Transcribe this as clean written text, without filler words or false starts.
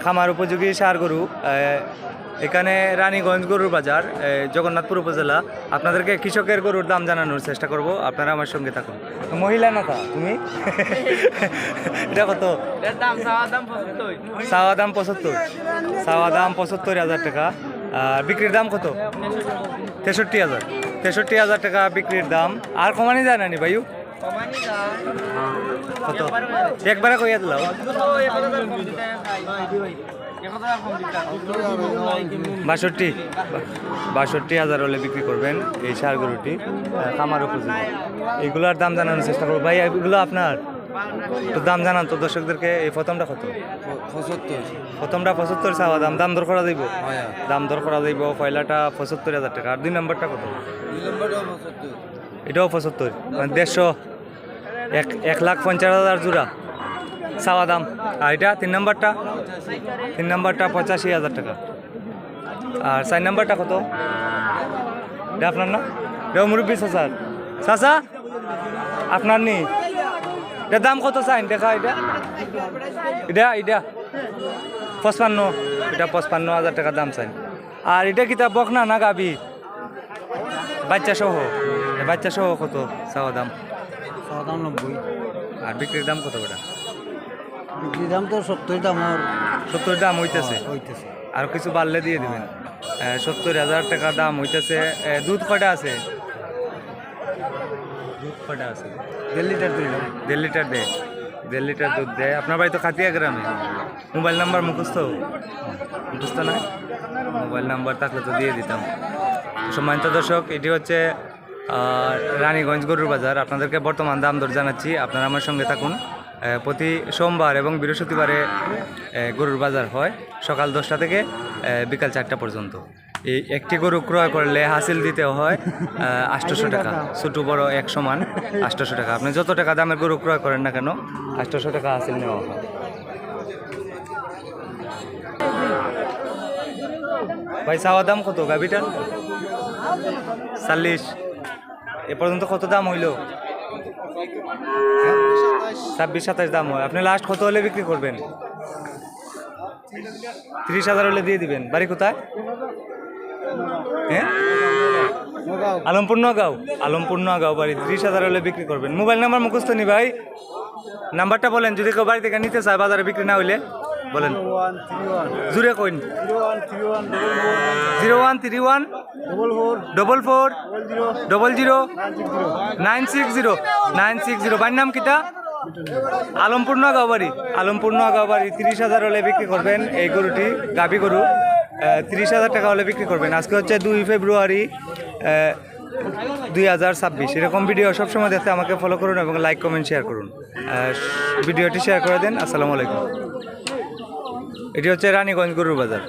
খামার উপযোগী ষাঁড় গরু। এখানে রানীগঞ্জ গরুর বাজার, জগন্নাথপুর উপজেলা। আপনাদেরকে কৃষকের গরুর দাম জানানোর চেষ্টা করব, আপনারা আমার সঙ্গে থাকুন। মহিলা না তা তুমি? এটা কত? চাওয়া দাম 75, চাওয়া দাম 75,000 টাকা। বিক্রির দাম কত? 63,000, 63,000 টাকা বিক্রির দাম। আর কমানি যায় না নি ভাইউ? কত একবারে কইয়া দিলাম? 62,000 হলে বিক্রি করবেন এই ষাঁড় গরুটি, খামার উপযোগী। এগুলার দাম জানানোর চেষ্টা করবো। ভাই এগুলো আপনার তো দাম জানান তো দর্শকদেরকে। এই প্রথমটা কত? 75, প্রথমটা 75 চাওয়া দাম, দাম দর করা যাইব? দাম দর করা যাইব। পয়লাটা 75,000 টাকা। আর 2 নম্বরটা কত? এটাও 75, মানে 150, 1,50,000 জোড়া চাওয়া দাম। আর এটা 3 নম্বরটা? 3 নম্বরটা 85,000 টাকা। আর 4 নম্বরটা কত? এটা আপনার না? এটাও মুরব্বী চাচা? চাচা আপনার নি? এটার দাম কত চাইন দেখা? এটা এটা এটা 55, এটা 55,000 টাকা দাম চাইন। আর এটা কিতা বকনা না গাবি? বাচ্চা সহ? বাচ্চা সহ কত চাওয়া দাম? 90। আর বিক্রির দাম কত? ওটা বিক্রির দাম তো 70 দাম। আর 70 দাম হইতেছে। হইতেছে আর কিছু বাড়লে দিয়ে দিবেন। 70,000 টাকা দাম হইতেছে। দুধ কয়টা আছে? দুধ কয়টা আছে? 1.5 লিটার দুই। 1.5 লিটার দেয়? 1.5 লিটার দুধ দেয়। আপনার বাড়ি তো খাতিয়া গ্রামে। মোবাইল নাম্বার মুখস্থ? মুখস্থ না? মোবাইল নাম্বার থাকলে তো দিয়ে দিতাম। সম্মানিত দর্শক, এটি হচ্ছে রানীগঞ্জ গরুর বাজার। আপনাদেরকে বর্তমান দাম দর জানাচ্ছি, আপনারা আমার সঙ্গে থাকুন। প্রতি সোমবার এবং বৃহস্পতিবারে গরুর বাজার হয় সকাল 10টা থেকে বিকাল 4টা পর্যন্ত। এই একটি গরু ক্রয় করলে হাসিল দিতে হয় 800 টাকা। ছোটো বড় এক সমান 800 টাকা। আপনি যত টাকা দামের গরু ক্রয় করেন না কেন 800 টাকা হাসিল নেওয়া হয়। ভাই চাওয়া দাম কত গাভিটার? 40। এ পর্যন্ত কত দাম হইল? 26-27 দাম হয়। আপনি লাস্ট কত হলে বিক্রি করবেন? 30,000 হলে দিয়ে দিবেন। বাড়ি কোথায়? হ্যাঁ, আলমপুর নগাঁও। আলমপুর নগাঁও বাড়ি। 30,000 হলে বিক্রি করবেন। মোবাইল নাম্বার মুখস্থ নি ভাই? নাম্বারটা বলেন, যদি কেউ বাড়ি থেকে নিতে চায় বাজারে বিক্রি না হইলে বলেন। জুড়ে কইন। 0131 44 00 960 960। বাড়ির নাম কিটা? আলমপুর নগাঁও বাড়ি। আলমপুর নগাঁও বাড়ি। 30,000 হলে বিক্রি করবেন এই গরুটি, গাভী গরু। 30,000 টাকা হলে বিক্রি করবেন। আজকে হচ্ছে 2 ফেব্রুয়ারি 2026। এরকম ভিডিও সবসময় দেখতে আমাকে ফলো করুন এবং লাইক কমেন্ট শেয়ার করুন। ভিডিওটি শেয়ার করে দেন। আসসালামু আলাইকুম। এটি হচ্ছে রানীগঞ্জ গরুর বাজার।